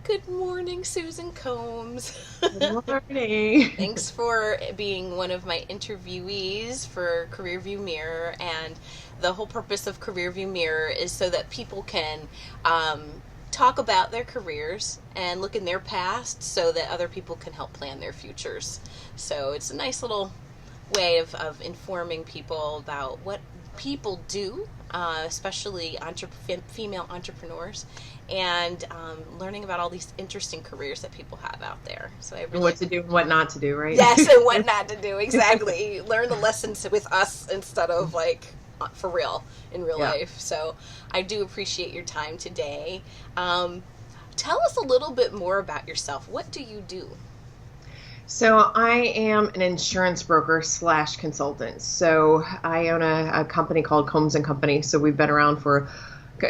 Good morning, Susan Combs. Good morning. Thanks for being one of my interviewees for Career View Mirror. And the whole purpose of Career View Mirror is so that people can talk about their careers and look in their past so that other people can help plan their futures. So it's a nice little way of informing people about what people do, especially female entrepreneurs, and learning about all these interesting careers that people have out there. So I really What to do and what not to do, right? yes, and what not to do exactly. Learn the lessons with us instead of like for real in real Yeah. life. So I do appreciate your time today. Tell us a little bit more about yourself. What do you do? So I am an insurance broker slash consultant. So I own a company called Combs and Company. So we've been around for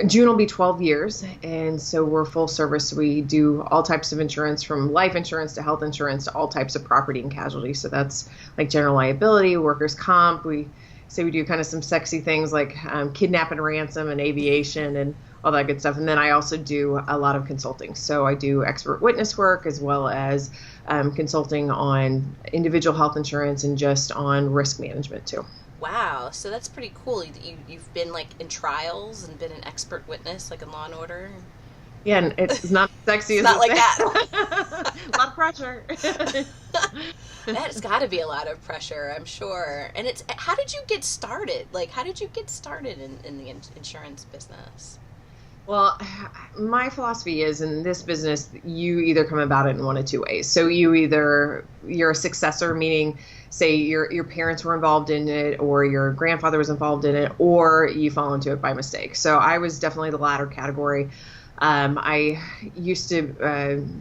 June will be 12 years. And so we're full service. We do all types of insurance, from life insurance to health insurance to all types of property and casualty. So that's like general liability, workers' comp. We say we do kind of some sexy things like kidnap and ransom and aviation and all that good stuff. And then I also do a lot of consulting. So I do expert witness work as well as consulting on individual health insurance and just on risk management too. Wow, so that's pretty cool. You've been like in trials and been an expert witness, like in Law and Order. Yeah, and it's not sexy It's as not like that. a lot of pressure. That's got to be a lot of pressure, I'm sure. And it's how did you get started? Like, how did you get started in the insurance business? Well, my philosophy is in this business, you either come about it in one of two ways. So you're a successor, meaning say your parents were involved in it or your grandfather was involved in it, or you fall into it by mistake. So I was definitely the latter category. I used to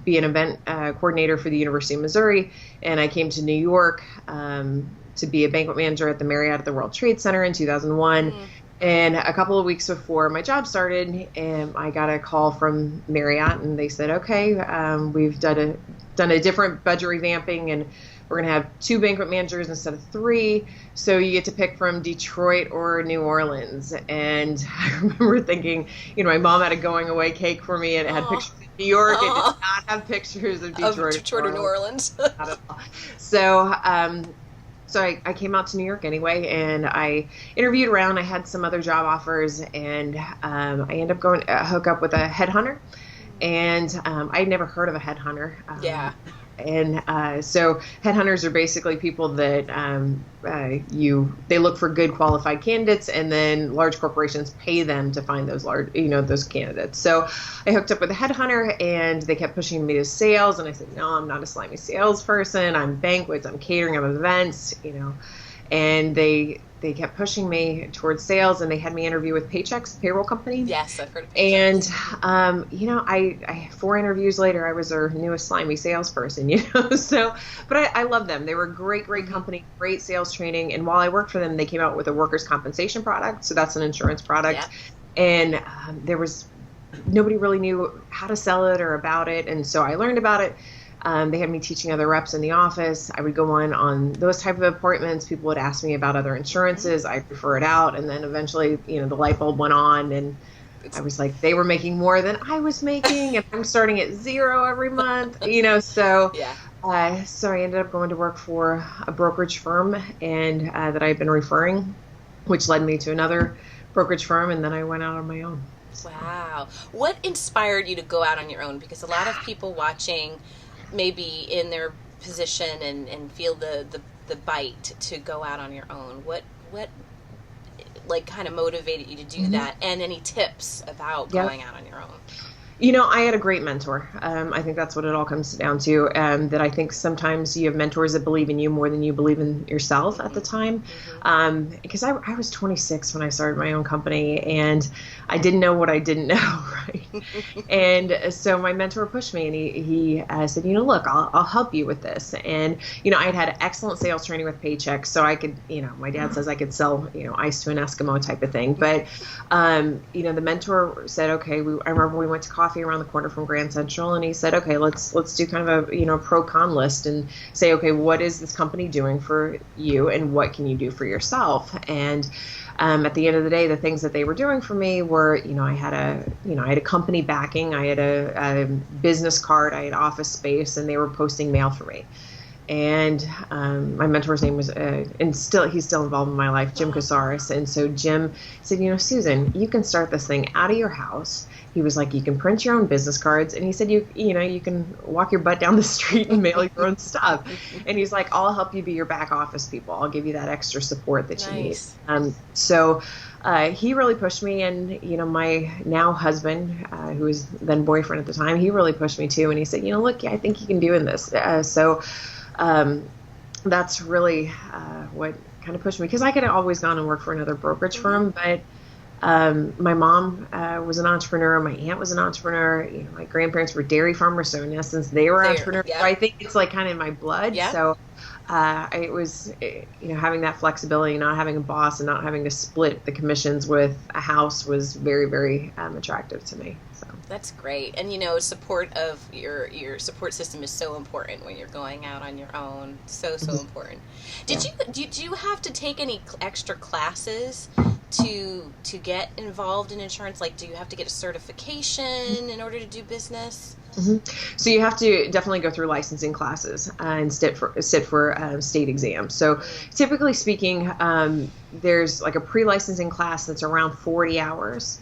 be an event coordinator for the University of Missouri, and I came to New York to be a banquet manager at the Marriott at the World Trade Center in 2001. And a couple of weeks before my job started, I got a call from Marriott, and they said, "Okay, we've done a different budget revamping, and we're going to have 2 banquet managers instead of 3. So you get to pick from Detroit or New Orleans." And I remember thinking, my mom had a going away cake for me, and it had pictures of New York. It did not have pictures of Detroit Or New Orleans. Not at all. So I came out to New York anyway, and I interviewed around. I had some other job offers, and I ended up going hook up with a headhunter. And I'd never heard of a headhunter. Yeah. And so headhunters are basically people that they look for good qualified candidates, and then large corporations pay them to find those candidates. So I hooked up with a headhunter, and they kept pushing me to sales, and I said, "No, I'm not a slimy salesperson. I'm banquets, I'm catering, I'm events, And they kept pushing me towards sales, and they had me interview with Paychex, payroll company. Yes, I've heard of Paychex. And, I 4 interviews later, I was their newest slimy salesperson, So, but I love them. They were a great company, great sales training. And while I worked for them, they came out with a workers' compensation product. So that's an insurance product. Yeah. And nobody really knew how to sell it or about it. And so I learned about it. They had me teaching other reps in the office. I would go on those type of appointments. People would ask me about other insurances. I'd refer it out. And then eventually, the light bulb went on, and I was like, they were making more than I was making, and I'm starting at 0 every month, so yeah. So I ended up going to work for a brokerage firm, and that I've been referring, which led me to another brokerage firm, and then I went out on my own. Wow. What inspired you to go out on your own? Because a lot of people watching maybe in their position and feel the bite to go out on your own. What like kind of motivated you to do that, and any tips about going out on your own? I had a great mentor. I think that's what it all comes down to. That I think sometimes you have mentors that believe in you more than you believe in yourself at the time. Because I was 26 when I started my own company, and I didn't know what I didn't know, right? And so my mentor pushed me, and he said, look, I'll help you with this. And, I had excellent sales training with Paychex, so I could, my dad says I could sell, ice to an Eskimo type of thing. But, the mentor said, okay, I remember we went to coffee around the corner from Grand Central, and he said, okay, let's do kind of a pro-con list and say, okay, what is this company doing for you, and what can you do for yourself? And at the end of the day, the things that they were doing for me were, I had a company backing, I had a business card, I had office space, and they were posting mail for me. And my mentor's name was, he's still involved in my life, Jim Casares. And so Jim said, Susan, you can start this thing out of your house. He was like, you can print your own business cards. And he said, you can walk your butt down the street and mail your own stuff. And he's like, I'll help you be your back office people. I'll give you that extra support that you need. So he really pushed me. And, my now husband, who was then boyfriend at the time, he really pushed me too. And he said, look, I think you can do in this. That's really what kind of pushed me, because I could have always gone and worked for another brokerage firm, but my mom was an entrepreneur, my aunt was an entrepreneur, my grandparents were dairy farmers, so in essence they were entrepreneurs. So I think it's like kind of in my blood. So it was, having that flexibility, not having a boss and not having to split the commissions with a house was very, very attractive to me. So that's great. And support of your support system is so important when you're going out on your own. So important. Did you have to take any extra classes to get involved in insurance? Like, do you have to get a certification in order to do business? So you have to definitely go through licensing classes and sit for state exams. So typically speaking, there's like a pre-licensing class that's around 40 hours.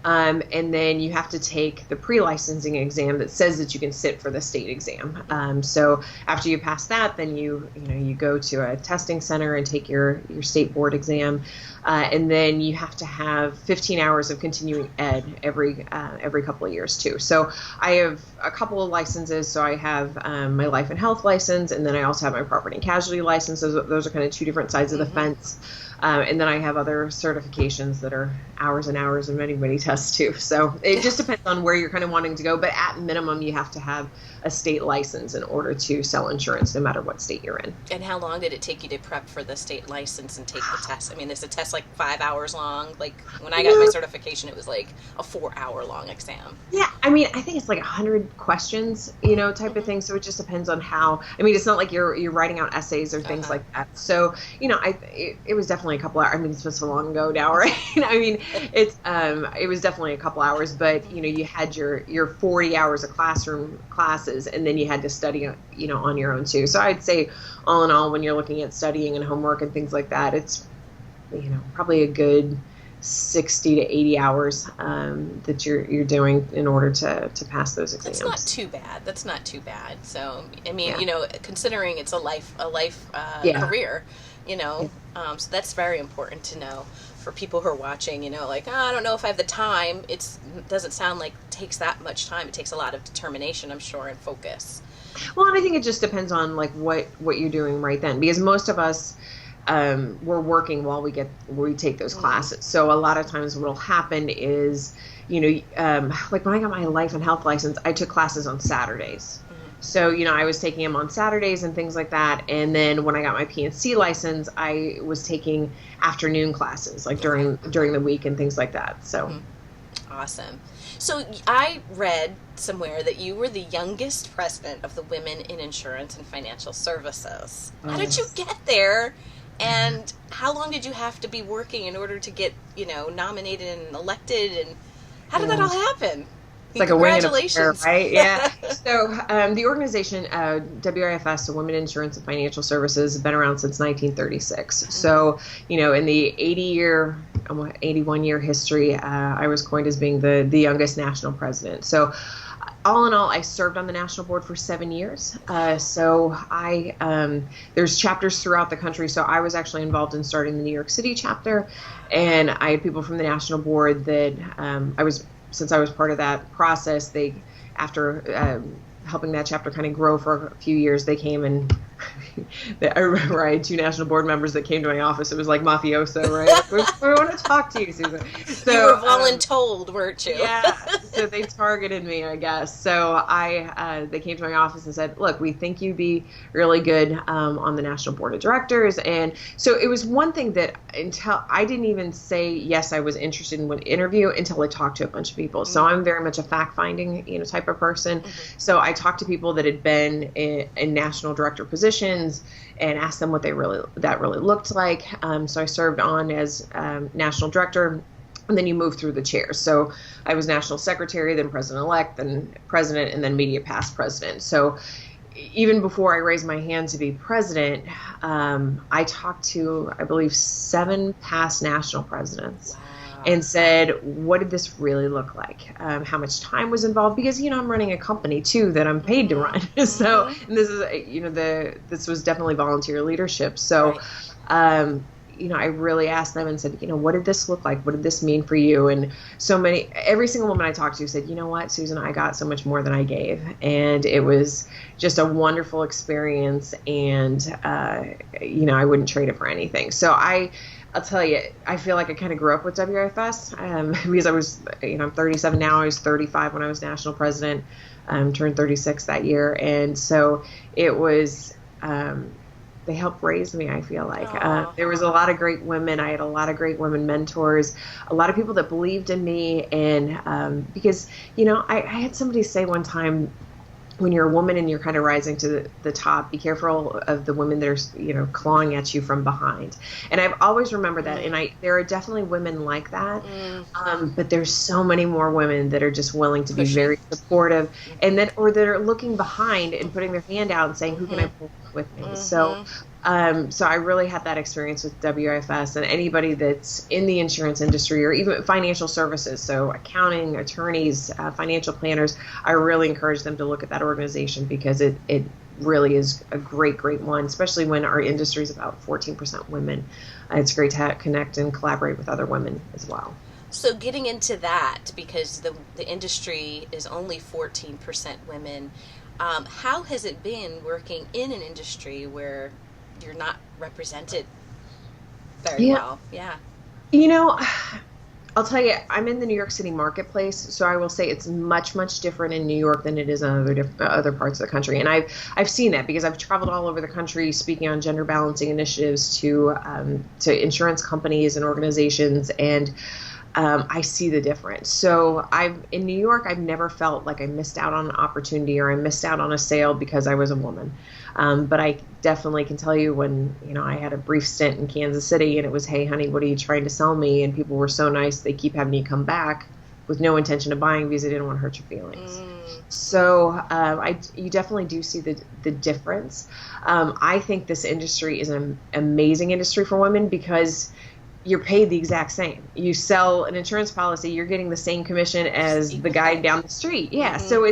And then you have to take the pre-licensing exam that says that you can sit for the state exam. So after you pass that, then you go to a testing center and take your state board exam. And then you have to have 15 hours of continuing ed every couple of years too. So I have a couple of licenses. So I have my life and health license, and then I also have my property and casualty license. Those are kind of two different sides of the fence. And then I have other certifications that are hours and hours of many tests too. So it just depends on where you're kind of wanting to go. But at minimum, you have to have a state license in order to sell insurance, no matter what state you're in. And how long did it take you to prep for the state license and take the test? I mean, is the test like 5 hours long? Like when I got my certification, it was like a 4-hour long exam. Yeah, I mean, I think it's like 100 questions, type of thing. So it just depends on how. I mean, it's not like you're writing out essays or things like that. So it was definitely a couple hours. I mean, it's been so long ago now, right? I mean, it was definitely a couple hours, but you had your 40 hours of classroom classes, and then you had to study on your own too. So I'd say all in all, when you're looking at studying and homework and things like that, it's probably a good 60 to 80 hours that you're doing in order to pass those exams. That's not too bad. So I mean, considering it's a life career, so that's very important to know for people who are watching, I don't know if I have the time. It doesn't sound like it takes that much time. It takes a lot of determination, I'm sure, and focus. Well, and I think it just depends on like what you're doing right then, because most of us, we're working while we take those classes. So a lot of times what will happen is, like when I got my life and health license, I took classes on Saturdays. So, I was taking them on Saturdays and things like that. And then when I got my P&C license, I was taking afternoon classes, like during the week and things like that. So Awesome. So I read somewhere that you were the youngest president of the Women in Insurance and Financial Services. How did you get there? And how long did you have to be working in order to get, nominated and elected? And how did that all happen? It's like congratulations. A win in a prayer, right? Yeah. So the organization, WIFS, so Women in Insurance and Financial Services, has been around since 1936. So, in the 81-year history, I was coined as being the youngest national president. So all in all, I served on the national board for 7 years. So there's chapters throughout the country. So I was actually involved in starting the New York City chapter, and I had people from the national board that since I was part of that process, after helping that chapter kind of grow for a few years, they came and I remember I had 2 national board members that came to my office. It was like mafioso, right? we want to talk to you, Susan. So, you were voluntold, weren't you? Yeah. So they targeted me, I guess. So they came to my office and said, look, we think you'd be really good on the National Board of Directors. And so it was one thing that until I didn't even say, yes, I was interested in one interview until I talked to a bunch of people. So I'm very much a fact-finding, type of person. So I talked to people that had been in national director positions positions and asked them what that really looked like. So I served on as national director, and then you move through the chairs. So I was national secretary, then president-elect, then president, and then media past president. So even before I raised my hand to be president, I talked to, I believe, 7 past national presidents. Wow. And said, what did this really look like? How much time was involved? Because, I'm running a company too that I'm paid to run. So, and this is, this was definitely volunteer leadership. So, right. I really asked them and said, what did this look like? What did this mean for you? And every single woman I talked to said, you know what, Susan, I got so much more than I gave. And it was just a wonderful experience. And, I wouldn't trade it for anything. So I'll tell you, I feel like I kind of grew up with WFS because I was, I'm 37 now. I was 35 when I was national president, turned 36 that year. And so it was, they helped raise me, I feel like. There was a lot of great women. I had a lot of great women mentors, a lot of people that believed in me. And because, I had somebody say one time, when you're a woman and you're kind of rising to the top, be careful of the women that are, clawing at you from behind. And I've always remembered that. And there are definitely women like that. But there's so many more women that are just willing to be very supportive, and or that are looking behind and putting their hand out and saying, who can I pull with me? So I really had that experience with WFS, and anybody that's in the insurance industry or even financial services, so accounting, attorneys, financial planners, I really encourage them to look at that organization because it really is a great one, especially when our industry is about 14% women. It's great to connect and collaborate with other women as well. So getting into that, because the industry is only 14% women, how has it been working in an industry where you're not represented very well? Yeah. I'll tell you, I'm in the New York City marketplace, so I will say it's much, much different in New York than it is in other parts of the country. And I've seen that because I've traveled all over the country speaking on gender balancing initiatives to insurance companies and organizations, and I see the difference. So in New York, I've never felt like I missed out on an opportunity or I missed out on a sale because I was a woman. But I definitely can tell you when, I had a brief stint in Kansas City and it was, hey, honey, what are you trying to sell me? And people were so nice, they keep having you come back with no intention of buying because they didn't want to hurt your feelings. So you definitely do see the difference. I think this industry is an amazing industry for women because you're paid the exact same. You sell an insurance policy, you're getting the same commission as the guy down the street. Yeah. So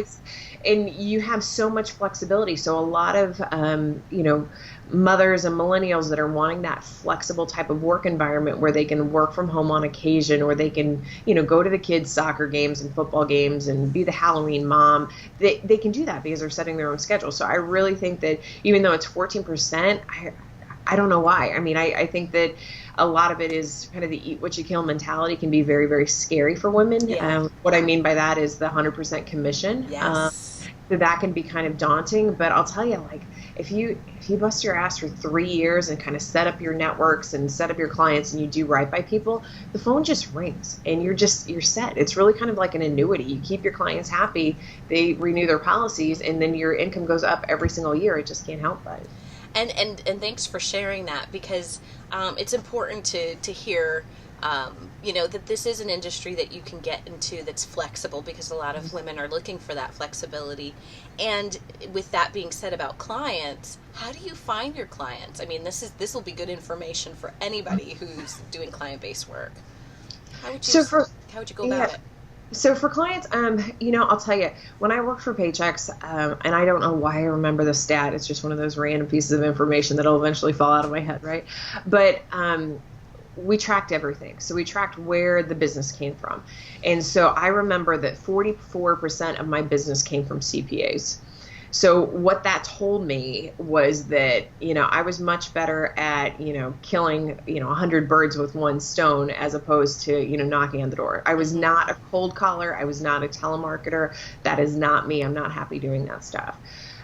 and you have so much flexibility. So a lot of, mothers and millennials that are wanting that flexible type of work environment where they can work from home on occasion, or they can, go to the kids' soccer games and football games and be the Halloween mom, they can do that because they're setting their own schedule. So I really think that even though it's 14%, I don't know why. I mean, I think that a lot of it is kind of the eat what you kill mentality can be very, very scary for women. Yeah. What I mean by that is the 100% commission. Yes. So that can be kind of daunting. But I'll tell you, like, if you bust your ass for 3 years and kind of set up your networks and set up your clients and you do right by people, the phone just rings and you're set. It's really kind of like an annuity. You keep your clients happy, they renew their policies, and then your income goes up every single year. It just can't help but. And thanks for sharing that, because it's important to hear, that this is an industry that you can get into that's flexible, because a lot of women are looking for that flexibility. And with that being said about clients, how do you find your clients? I mean, this will be good information for anybody who's doing client-based work. How would you go about it? So for clients, I'll tell you, when I worked for Paychex, and I don't know why I remember the stat, it's just one of those random pieces of information that'll eventually fall out of my head, right? But we tracked everything. So we tracked where the business came from. And so I remember that 44% of my business came from CPAs. So what that told me was that, I was much better at, killing, 100 birds with one stone as opposed to, knocking on the door. I was not a cold caller. I was not a telemarketer. That is not me. I'm not happy doing that stuff.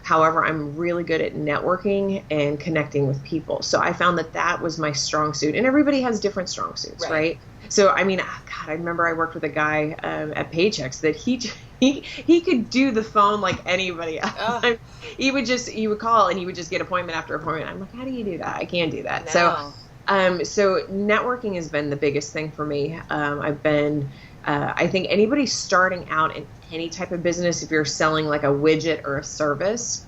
However, I'm really good at networking and connecting with people. So I found that was my strong suit. And everybody has different strong suits, right? So, I mean, God, I remember I worked with a guy at Paychex that he could do the phone like anybody else. Oh, He would call and he would just get appointment after appointment. I'm like, how do you do that? I can't do that. no. So networking has been the biggest thing for me. I think anybody starting out in any type of business, if you're selling like a widget or a service,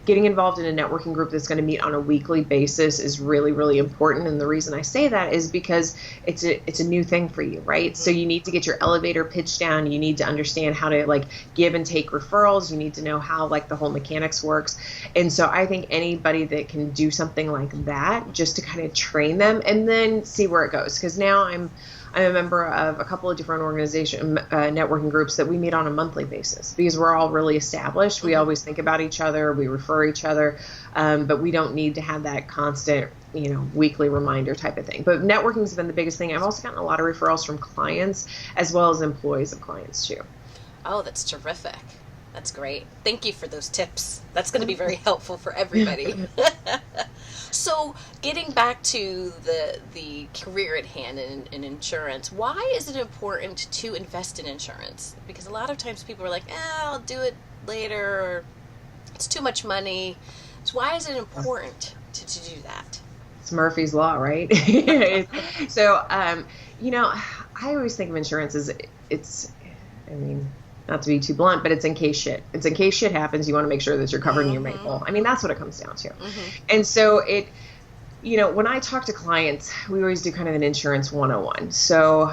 getting involved in a networking group that's going to meet on a weekly basis is really, really important. And the reason I say that is because it's a new thing for you, right? Mm-hmm. So you need to get your elevator pitch down. You need to understand how to like give and take referrals. You need to know how like the whole mechanics works. And so I think anybody that can do something like that, just to kind of train them and then see where it goes. Because now I'm a member of a couple of different networking groups that we meet on a monthly basis because we're all really established. We always think about each other, we refer each other, but we don't need to have that constant, weekly reminder type of thing. But networking has been the biggest thing. I've also gotten a lot of referrals from clients as well as employees of clients too. Oh, that's terrific. That's great. Thank you for those tips. That's going to be very helpful for everybody. So getting back to the career at hand in insurance, why is it important to invest in insurance? Because a lot of times people are like, I'll do it later, or it's too much money. So why is it important to do that? It's Murphy's Law, right? So, I always think of insurance as not to be too blunt, but it's in case shit. It's in case shit happens, you want to make sure that you're covered in your maple. I mean, that's what it comes down to. Mm-hmm. And so when I talk to clients, we always do kind of an insurance 101. So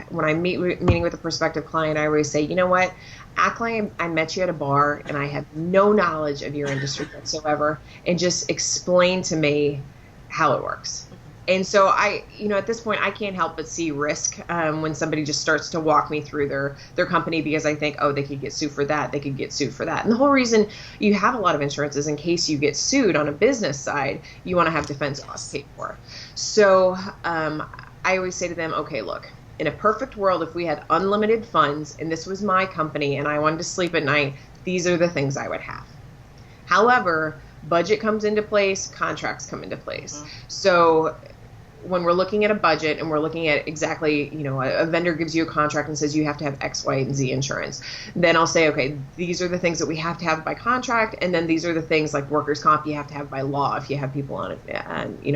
when I'm meeting with a prospective client, I always say, you know what? Act like I met you at a bar and I have no knowledge of your industry whatsoever, and just explain to me how it works. And so at this point, I can't help but see risk when somebody just starts to walk me through their company, because I think, they could get sued for that. They could get sued for that. And the whole reason you have a lot of insurance is in case you get sued on a business side, you want to have defense costs paid for. So I always say to them, okay, look, in a perfect world, if we had unlimited funds and this was my company and I wanted to sleep at night, these are the things I would have. However, budget comes into place, contracts come into place. Mm-hmm. So when we're looking at a budget and we're looking at exactly, a vendor gives you a contract and says you have to have X, Y, and Z insurance, then I'll say, okay, these are the things that we have to have by contract, and then these are the things like workers' comp you have to have by law if you have people on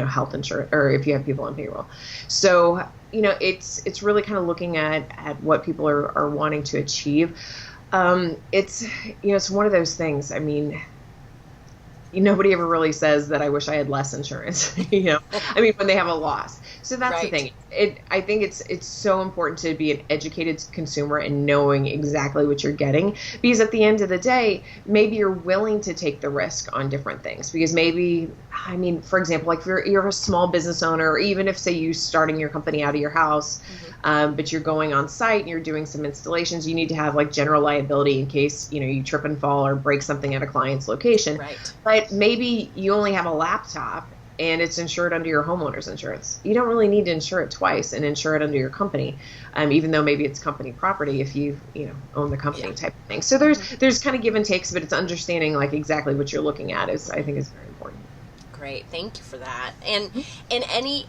health insurance, or if you have people on payroll. So, it's really kind of looking at what people are wanting to achieve. It's one of those things. I mean, nobody ever really says that I wish I had less insurance, when they have a loss. So that's right. The thing. I think it's so important to be an educated consumer and knowing exactly what you're getting, because at the end of the day, maybe you're willing to take the risk on different things, because maybe, for example, like if you're a small business owner, or even if, say, you starting your company out of your house, mm-hmm. But you're going on site and you're doing some installations, you need to have like general liability in case, you trip and fall or break something at a client's location. Right. But maybe you only have a laptop and it's insured under your homeowner's insurance. You don't really need to insure it twice and insure it under your company, even though maybe it's company property if you own the company type of thing. So there's kind of give and takes, but it's understanding like exactly what you're looking at I think is very important. Great, thank you for that. And any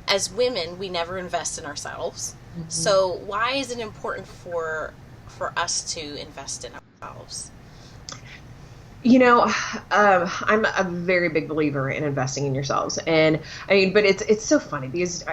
as women, we never invest in ourselves. Mm-hmm. So why is it important for us to invest in ourselves? I'm a very big believer in investing in yourselves. And but it's so funny because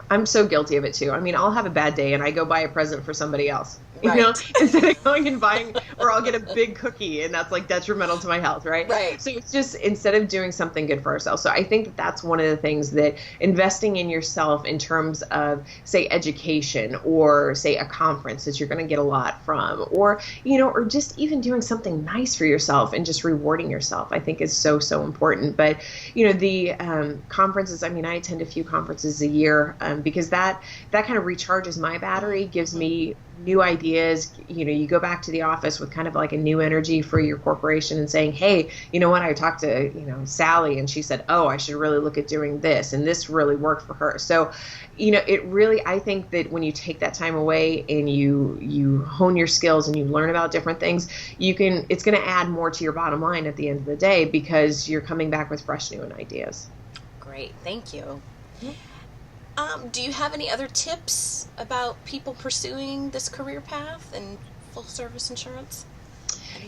I'm so guilty of it too. I'll have a bad day and I go buy a present for somebody else, right. Instead of going and buying, or I'll get a big cookie and that's like detrimental to my health. Right. Right. So it's just, instead of doing something good for ourselves. So I think that's one of the things that investing in yourself in terms of, say, education, or say a conference that you're going to get a lot from, or just even doing something nice for yourself and just rewarding yourself, I think is so, so important. But, the conferences, I attend a few conferences a year because that kind of recharges my battery, gives me new ideas. You go back to the office with kind of like a new energy for your corporation and saying, hey, you know what, I talked to, Sally and she said, I should really look at doing this, and this really worked for her. So, it really, I think that when you take that time away and you hone your skills and you learn about different things, it's going to add more to your bottom line at the end of the day, because you're coming back with fresh new ideas. Great. Thank you. Do you have any other tips about people pursuing this career path in full service insurance?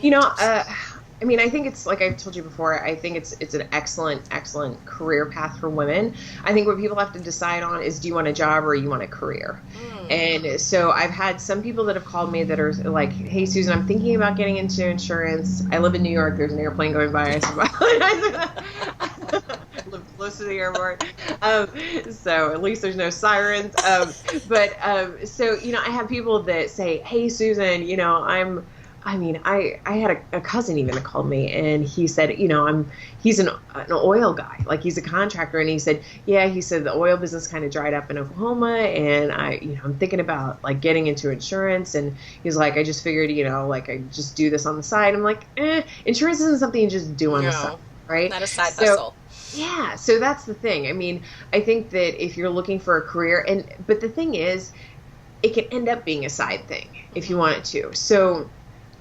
You know, I mean, I think it's like I've told you before. I think it's an excellent career path for women. I think what people have to decide on is, do you want a job or you want a career? And so I've had some people that have called me that are like, "Hey, Susan, I'm thinking about getting into insurance. I live in New York. There's an airplane going by." I live close to the airport, so at least there's no sirens. So you know, I have people that say, "Hey, Susan, you know, I had a cousin even that called me, and he said, you know, he's an oil guy, like he's a contractor, and he said, yeah, he said the oil business kind of dried up in Oklahoma, and I'm thinking about like getting into insurance, and he's like, I just figured, you know, like I just do this on the side. I'm like, insurance isn't something you just do on the side, right? Not a side hustle. Yeah, so that's the thing. I mean, I think that if you're looking for a career, but the thing is, it can end up being a side thing if you want it to. So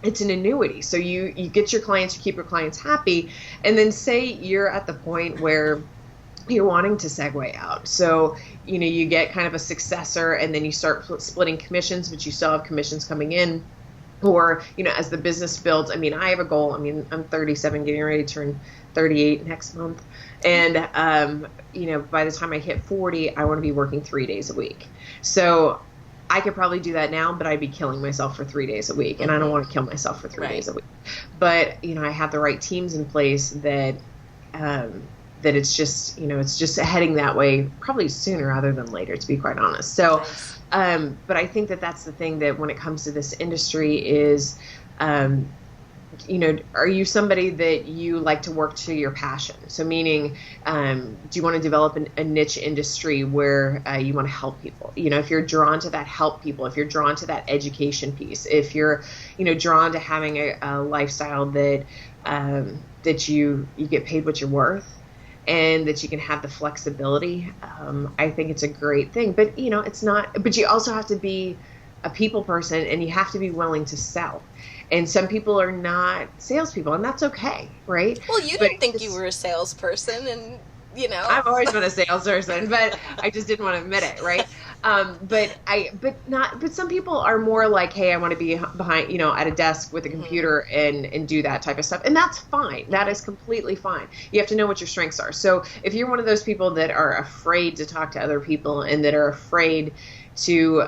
it's an annuity. So you get your clients, you keep your clients happy, and then say you're at the point where you're wanting to segue out. So, you know, you get kind of a successor, and then you start splitting commissions, but you still have commissions coming in. Or, you know, as the business builds, I mean, I have a goal. I mean, I'm 37, getting ready to turn 38 next month. And, you know, by the time I hit 40, I want to be working 3 days a week. So I could probably do that now, but I'd be killing myself for 3 days a week. And I don't want to kill myself for 3 days a week. But, you know, I have the right teams in place that it's just, you know, it's just heading that way probably sooner rather than later, to be quite honest. So, but I think that that's the thing that when it comes to this industry is, you know, are you somebody that you like to work to your passion? So meaning, do you want to develop a niche industry where you want to help people? You know, if you're drawn to that help people, if you're drawn to that education piece, if you're, you know, drawn to having a lifestyle that that you get paid what you're worth, and that you can have the flexibility, I think it's a great thing. But, you know, it's not, but you also have to be a people person, and you have to be willing to sell. And some people are not salespeople, and that's okay, right? Well, you didn't think you were a salesperson, and, you know. I've always been a salesperson, but I just didn't want to admit it, right? But some people are more like, hey, I want to be behind, you know, at a desk with a computer and do that type of stuff. And that's fine. That is completely fine. You have to know what your strengths are. So if you're one of those people that are afraid to talk to other people and that are afraid to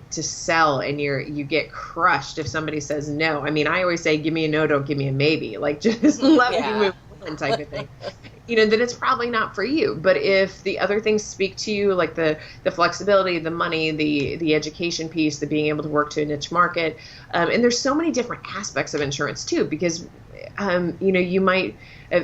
sell, and you get crushed if somebody says no. I mean, I always say, give me a no, don't give me a maybe. Like, just let me move on type of thing. You know, then it's probably not for you. But if the other things speak to you, like the flexibility, the money, the education piece, the being able to work to a niche market, and there's so many different aspects of insurance too, because you know, you might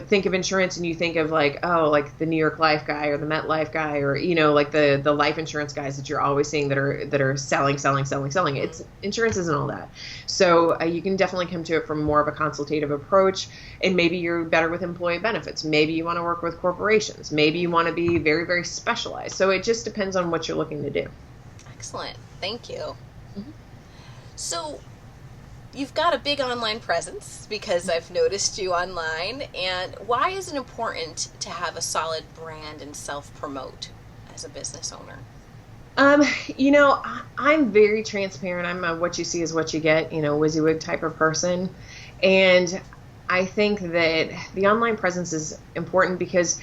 think of insurance and you think of like, oh, like the New York Life guy or the Met Life guy, or, you know, like the life insurance guys that you're always seeing that are selling. It's insurance isn't all that. So you can definitely come to it from more of a consultative approach, and maybe you're better with employee benefits. Maybe you want to work with corporations. Maybe you want to be very, very specialized. So it just depends on what you're looking to do. Excellent. Thank you. Mm-hmm. So you've got a big online presence, because I've noticed you online. And why is it important to have a solid brand and self-promote as a business owner? You know, I'm very transparent. I'm a what you see is what you get, you know, WYSIWYG type of person. And I think that the online presence is important because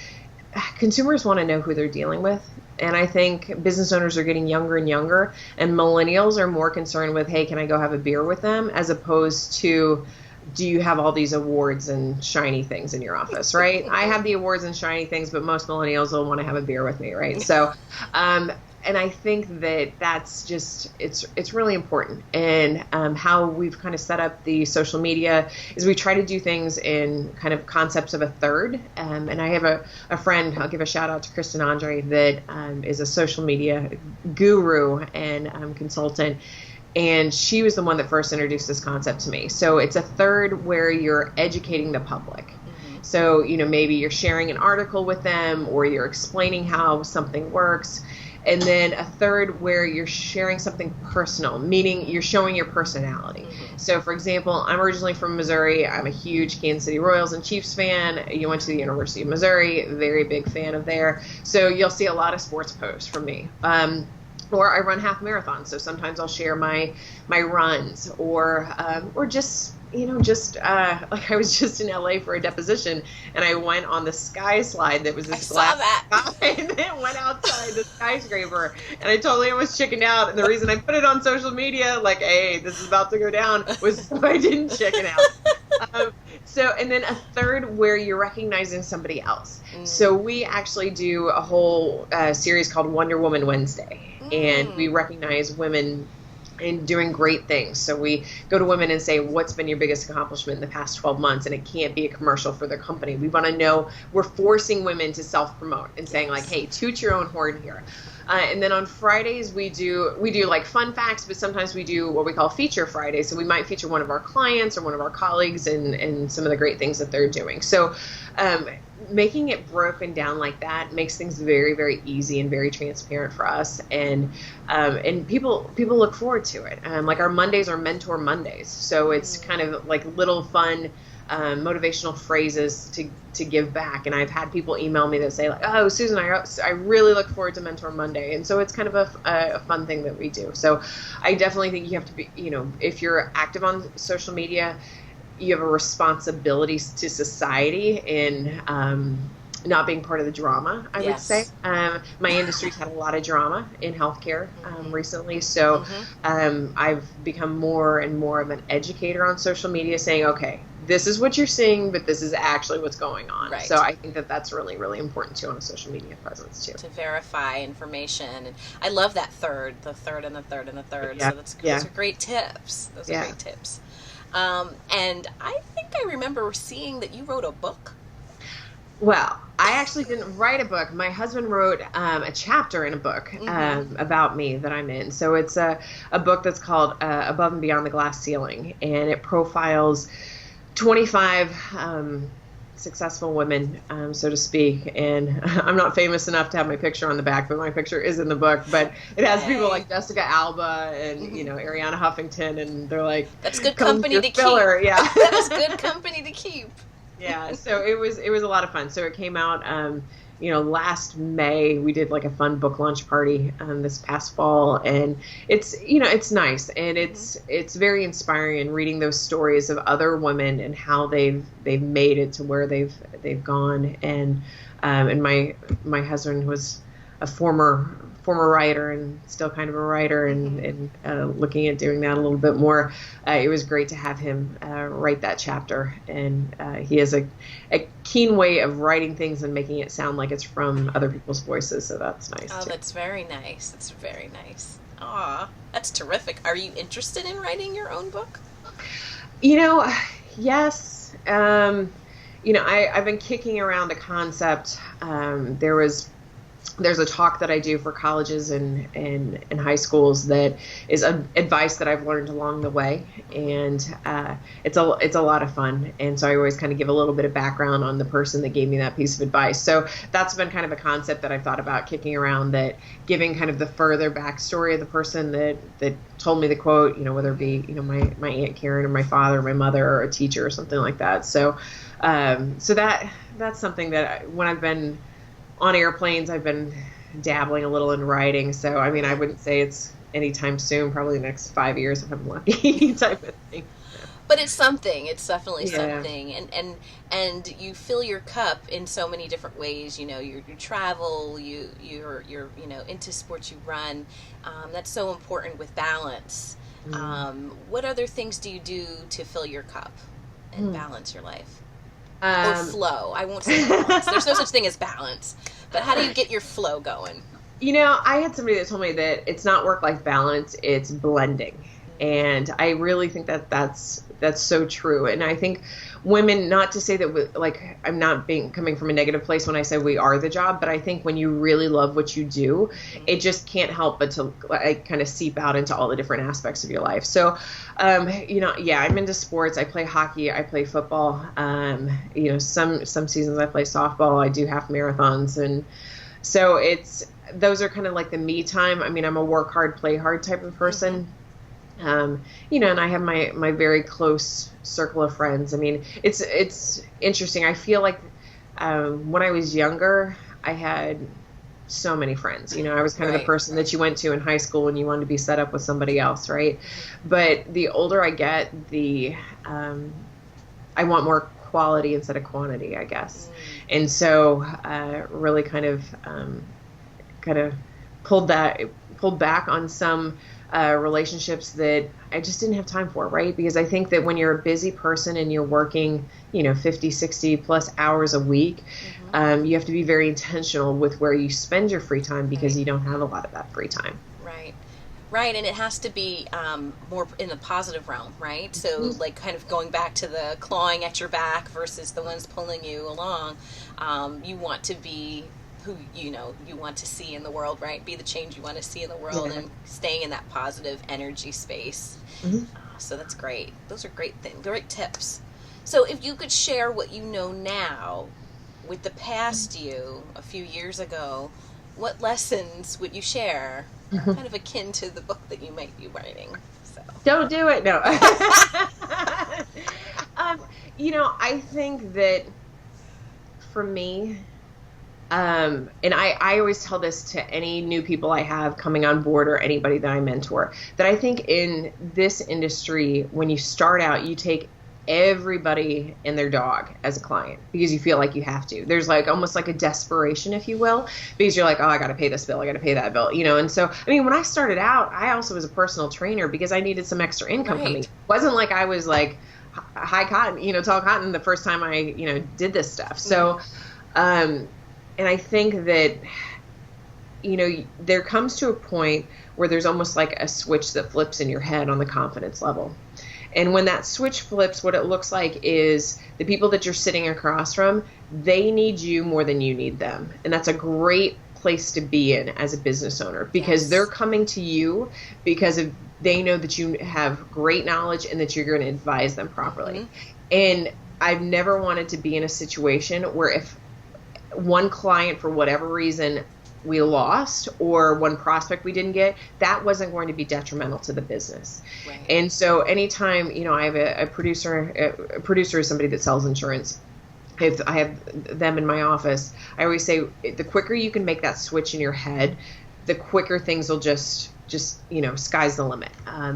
consumers want to know who they're dealing with. And I think business owners are getting younger and younger, and millennials are more concerned with, hey, can I go have a beer with them, as opposed to, do you have all these awards and shiny things in your office, right? I have the awards and shiny things, but most millennials will want to have a beer with me, right? So, and I think that that's just, it's really important. And how we've kind of set up the social media is we try to do things in kind of concepts of a third. And I have a friend, I'll give a shout out to Kristen Andre, that is a social media guru and consultant. And she was the one that first introduced this concept to me. So it's a third where you're educating the public. Mm-hmm. So, you know, maybe you're sharing an article with them, or you're explaining how something works. And then a third where you're sharing something personal, meaning you're showing your personality. So for example, I'm originally from Missouri. I'm a huge Kansas City Royals and Chiefs fan. You went to the University of Missouri, very big fan of there. So you'll see a lot of sports posts from me. Or I run half marathons, so sometimes I'll share my runs, or just like I was just in LA for a deposition, and I went on the sky slide that was this glass sky, and then went outside the skyscraper, and I totally almost chickened out. And the reason I put it on social media, like, hey, this is about to go down, was so I didn't chicken out. And then a third where you're recognizing somebody else. So we actually do a whole series called Wonder Woman Wednesday. And we recognize women in doing great things. So we go to women and say, what's been your biggest accomplishment in the past 12 months? And it can't be a commercial for their company. We want to know, we're forcing women to self-promote and saying like, hey, toot your own horn here. And then on Fridays, we do like fun facts, but sometimes we do what we call Feature Friday. So we might feature one of our clients or one of our colleagues and some of the great things that they're doing. So making it broken down like that makes things very, very easy and very transparent for us. And people look forward to it. Like our Mondays are Mentor Mondays. So it's kind of like little fun motivational phrases to give back. And I've had people email me that say like, oh, Susan, I really look forward to Mentor Monday. And so it's kind of a fun thing that we do. So I definitely think you have to be, if you're active on social media, you have a responsibility to society in not being part of the drama, I would say. My industry's had a lot of drama in healthcare recently. So I've become more and more of an educator on social media, saying, okay, this is what you're seeing, but this is actually what's going on. Right. So I think that that's really, really important too on a social media presence too. To verify information. And I love that the third and the third and the third. Yeah. So those are great tips. Those are great tips. And I think I remember seeing that you wrote a book. Well, I actually didn't write a book. My husband wrote a chapter in a book about me that I'm in. So it's a book that's called Above and Beyond the Glass Ceiling, and it profiles 25 successful women, so to speak. And I'm not famous enough to have my picture on the back, but my picture is in the book. But it has people like Jessica Alba and Ariana Huffington, and they're like, that's good company to keep. Yeah, that is good company to keep. Yeah, so it was a lot of fun. So it came out, last May. We did like a fun book launch party this past fall, and it's nice, and it's very inspiring. And reading those stories of other women and how they've made it to where they've gone, and my husband was a former writer and still kind of a writer, and looking at doing that a little bit more. It was great to have him write that chapter, and he has a keen way of writing things and making it sound like it's from other people's voices, so that's nice too. That's very nice. That's very nice. Aw, that's terrific. Are you interested in writing your own book? Yes. I've been kicking around the concept. There's a talk that I do for colleges and high schools that is advice that I've learned along the way, and it's a lot of fun. And so I always kind of give a little bit of background on the person that gave me that piece of advice. So that's been kind of a concept that I've thought about kicking around, that giving kind of the further backstory of the person that told me the quote, whether it be my Aunt Karen or my father or my mother or a teacher or something like that. So that's something that when I've been on airplanes, I've been dabbling a little in writing. So, I wouldn't say it's anytime soon, probably the next 5 years if I'm lucky type of thing. But it's something. It's definitely something. And you fill your cup in so many different ways. You travel, you're into sports you run. That's so important with balance. What other things do you do to fill your cup and balance your life? Or flow. I won't say balance. There's no such thing as balance. But how do you get your flow going? I had somebody that told me that it's not work-life balance, it's blending. And I really think that that's so true. And I think women, not to say that I'm not coming from a negative place when I say we are the job, but I think when you really love what you do, it just can't help but to kind of seep out into all the different aspects of your life. So, I'm into sports. I play hockey. I play football. Some seasons I play softball. I do half marathons, and So those are kind of like the me time. I mean, I'm a work hard, play hard type of person. And I have my very close circle of friends. I mean, it's interesting. I feel like when I was younger, I had so many friends. I was kind of the person that you went to in high school when you wanted to be set up with somebody else, right? But the older I get, I want more quality instead of quantity, I guess. And so really kind of pulled back on some relationships that I just didn't have time for, right? Because I think that when you're a busy person and you're working, 50, 60 plus hours a week, you have to be very intentional with where you spend your free time because you don't have a lot of that free time. Right, and it has to be more in the positive realm, right? So like kind of going back to the clawing at your back versus the ones pulling you along, you want to be who you want to see in the world, right? Be the change you want to see in the world and staying in that positive energy space. So that's great. Those are great things, great tips. So if you could share what you know now with the past you a few years ago, what lessons would you share? Kind of akin to the book that you might be writing. So don't do it. No. I think that for me, and I always tell this to any new people I have coming on board or anybody that I mentor, that I think in this industry, when you start out, you take everybody and their dog as a client because you feel like you have to. There's like almost like a desperation, if you will, because you're like, oh, I got to pay this bill. I got to pay that bill, And so, I mean, when I started out, I also was a personal trainer because I needed some extra income coming. It wasn't like I was like high cotton, tall cotton the first time I, did this stuff. So, and I think that, there comes to a point where there's almost like a switch that flips in your head on the confidence level. And when that switch flips, what it looks like is the people that you're sitting across from, they need you more than you need them. And that's a great place to be in as a business owner because they're coming to you because they know that you have great knowledge and that you're going to advise them properly. And I've never wanted to be in a situation where if one client, for whatever reason, we lost or one prospect we didn't get, that wasn't going to be detrimental to the business. And so anytime, I have a producer is somebody that sells insurance. If I have them in my office, I always say the quicker you can make that switch in your head, the quicker things will just sky's the limit.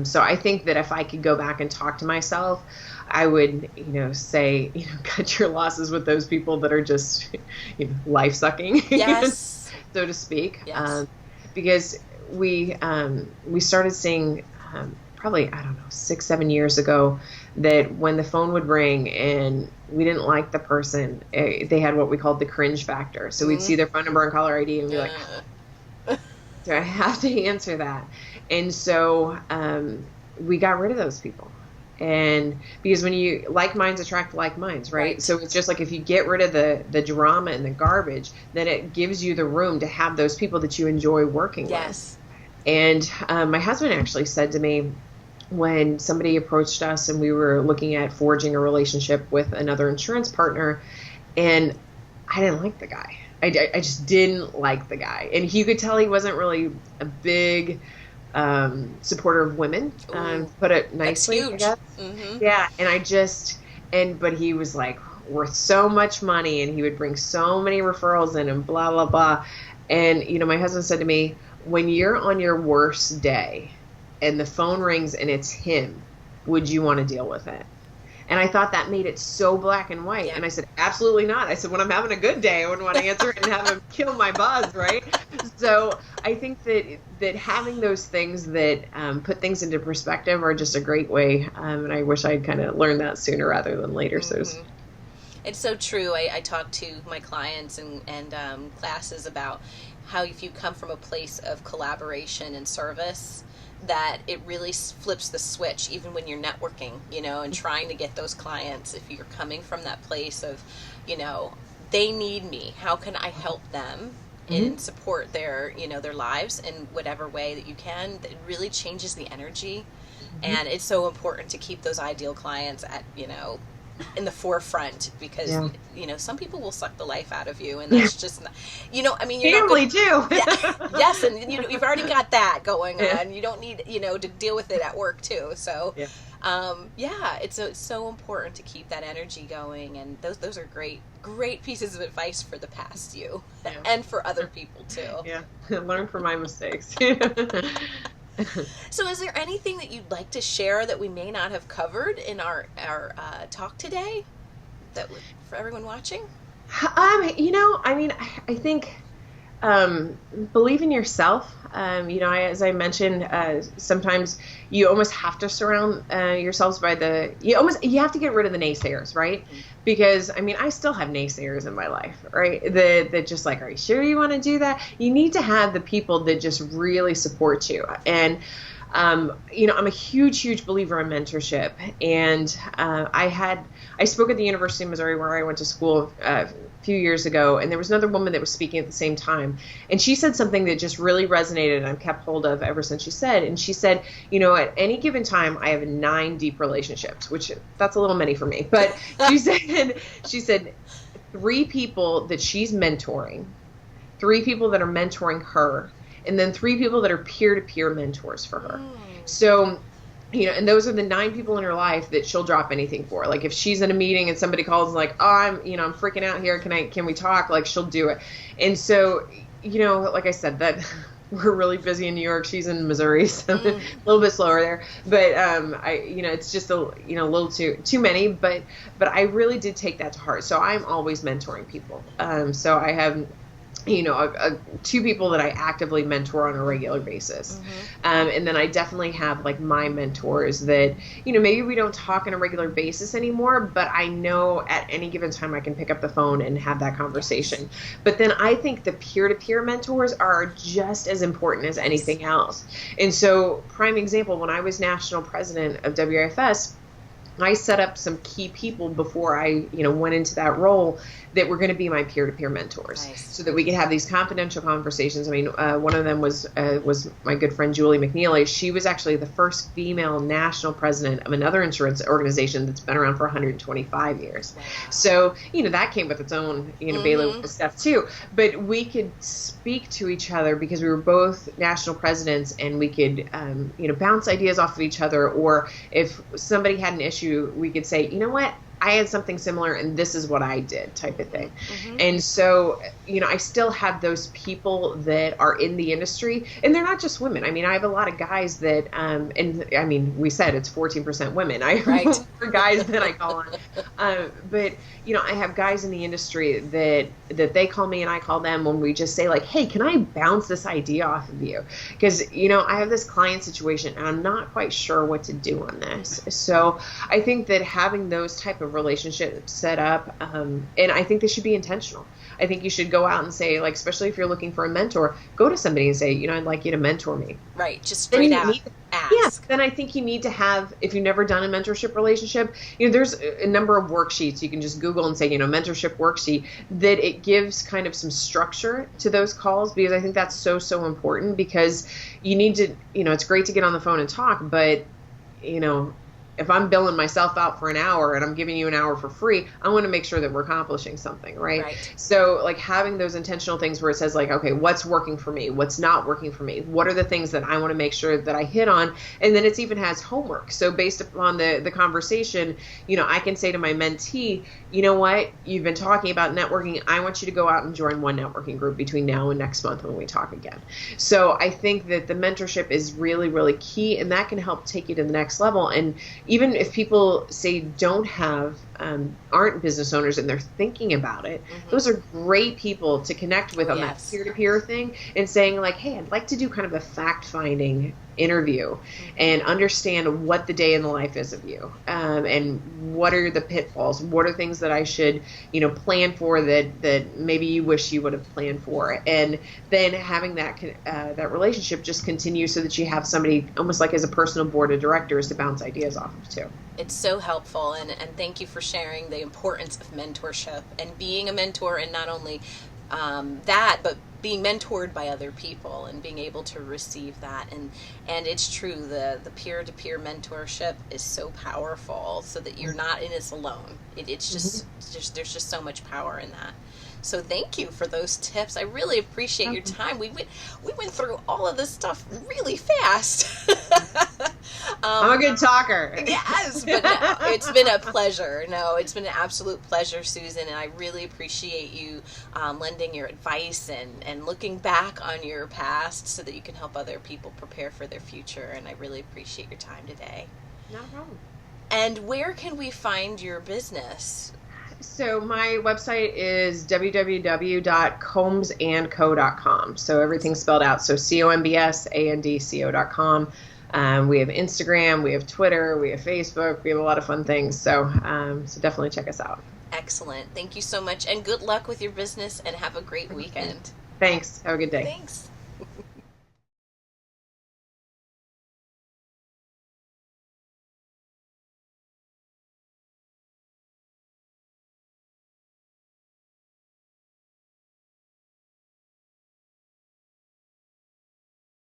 So I think that if I could go back and talk to myself, I would, say, cut your losses with those people that are just, life sucking. Yes. So to speak, because we started seeing probably, 6-7 years ago that when the phone would ring and we didn't like the person, they had what we called the cringe factor. So we'd see their phone number and caller ID and be like, do I have to answer that? And so we got rid of those people. And because when you like minds attract like minds, right? So it's just like if you get rid of the drama and the garbage, then it gives you the room to have those people that you enjoy working with. And my husband actually said to me when somebody approached us and we were looking at forging a relationship with another insurance partner, and I didn't like the guy. I just didn't like the guy. And you could tell he wasn't really a big supporter of women, put it nicely, I guess. Yeah, and but he was like worth so much money and he would bring so many referrals in and blah, blah, blah. And, my husband said to me, when you're on your worst day and the phone rings and it's him, would you want to deal with it? And I thought that made it so black and white. And I said, absolutely not. I said, when I'm having a good day, I wouldn't want to answer it and have him kill my buzz, right? So I think that having those things that put things into perspective are just a great way. And I wish I'd kind of learned that sooner rather than later. So it's so true. I talk to my clients and classes about how if you come from a place of collaboration and service, that it really flips the switch even when you're networking, and trying to get those clients. If you're coming from that place of, they need me, how can I help them and support their, their lives in whatever way that you can, that really changes the energy. And it's so important to keep those ideal clients at, in the forefront, because Yeah. some people will suck the life out of you, and that's just not, I mean, you're Family not too. yes, and you've already got that going Yeah. on. You don't need to deal with it at work too. So Yeah. it's so important to keep that energy going, and those are great pieces of advice for the past you, Yeah. and for other people too. Yeah. Learn from my mistakes. So is there anything that you'd like to share that we may not have covered in our talk today, that for everyone watching? I mean, I think believe in yourself. As I mentioned, sometimes you almost have to surround yourselves by you have to get rid of the naysayers, right? Because I mean, I still have naysayers in my life, right? That just like, are you sure you want to do that? You need to have the people that just really support you. And I'm a huge believer in mentorship. And I spoke at the University of Missouri, where I went to school a few years ago, and there was another woman that was speaking at the same time. And she said something that just really resonated, and I've kept hold of ever since she said. And she said, at any given time, I have 9 deep relationships, which that's a little many for me. But she said 3 people that she's mentoring, 3 people that are mentoring her, and then 3 people that are peer-to-peer mentors for her. So, and those are the 9 people in her life that she'll drop anything for. Like if she's in a meeting and somebody calls and like, oh, I'm freaking out here. Can we talk? Like she'll do it. And so, like I said, that we're really busy in New York. She's in Missouri, so a little bit slower there. But it's just a little too many. But I really did take that to heart. So I'm always mentoring people. So I have 2 people that I actively mentor on a regular basis. And then I definitely have like my mentors that, maybe we don't talk on a regular basis anymore, but I know at any given time I can pick up the phone and have that conversation. But then I think the peer-to-peer mentors are just as important as anything else. And so prime example, when I was national president of WIFS, I set up some key people before I, went into that role that were going to be my peer-to-peer mentors, so that we could have these confidential conversations. I mean, one of them was my good friend Julie McNeely. She was actually the first female national president of another insurance organization that's been around for 125 years. Wow. So, that came with its own, bailiwick of stuff too. But we could speak to each other because we were both national presidents, and we could, bounce ideas off of each other. Or if somebody had an issue, we could say, you know what? I had something similar and this is what I did, type of thing. And so, I still have those people that are in the industry, and they're not just women. I mean, I have a lot of guys that, and I mean, we said it's 14% women. I have guys that I call on. But, I have guys in the industry that they call me and I call them when we just say like, hey, can I bounce this idea off of you? Because, I have this client situation and I'm not quite sure what to do on this. So I think that having those type of relationships set up, and I think they should be intentional. I think you should go out and say, like, especially if you're looking for a mentor, go to somebody and say, I'd like you to mentor me. Right, just straight out ask. Yeah, then I think you need to have, if you've never done a mentorship relationship, there's a number of worksheets. You can just Google and say, mentorship worksheet, that it gives kind of some structure to those calls, because I think that's so important, because you need to, it's great to get on the phone and talk, but, if I'm billing myself out for an hour and I'm giving you an hour for free, I want to make sure that we're accomplishing something, right? So like having those intentional things where it says like, okay, what's working for me? What's not working for me? What are the things that I want to make sure that I hit on? And then it even has homework. So based upon the conversation, I can say to my mentee, you know what? You've been talking about networking. I want you to go out and join one networking group between now and next month when we talk again. So I think that the mentorship is really key, and that can help take you to the next level. And even if people say don't have, aren't business owners and they're thinking about it, those are great people to connect with on that peer-to-peer thing, and saying like, hey, I'd like to do kind of a fact-finding interview and understand what the day in the life is of you, and what are the pitfalls, what are things that I should plan for that maybe you wish you would have planned for, and then having that that relationship just continue so that you have somebody almost like as a personal board of directors to bounce ideas off of too. It's so helpful, and thank you for sharing the importance of mentorship and being a mentor, and not only that, but being mentored by other people and being able to receive that. And it's true, the peer-to-peer mentorship is so powerful, so that you're not in this alone. It's just there's just so much power in that. So thank you for those tips. I really appreciate your time. We went through all of this stuff really fast. I'm a good talker. Yes, but no, it's been a pleasure. No, it's been an absolute pleasure, Susan, and I really appreciate you lending your advice and looking back on your past so that you can help other people prepare for their future. And I really appreciate your time today. Not a problem. And where can we find your business? So my website is www.combsandco.com. So everything's spelled out. So combsandco.com. We have Instagram, we have Twitter, we have Facebook, we have a lot of fun things. So definitely check us out. Excellent. Thank you so much, and good luck with your business, and have a great weekend. Thanks. Have a good day. Thanks.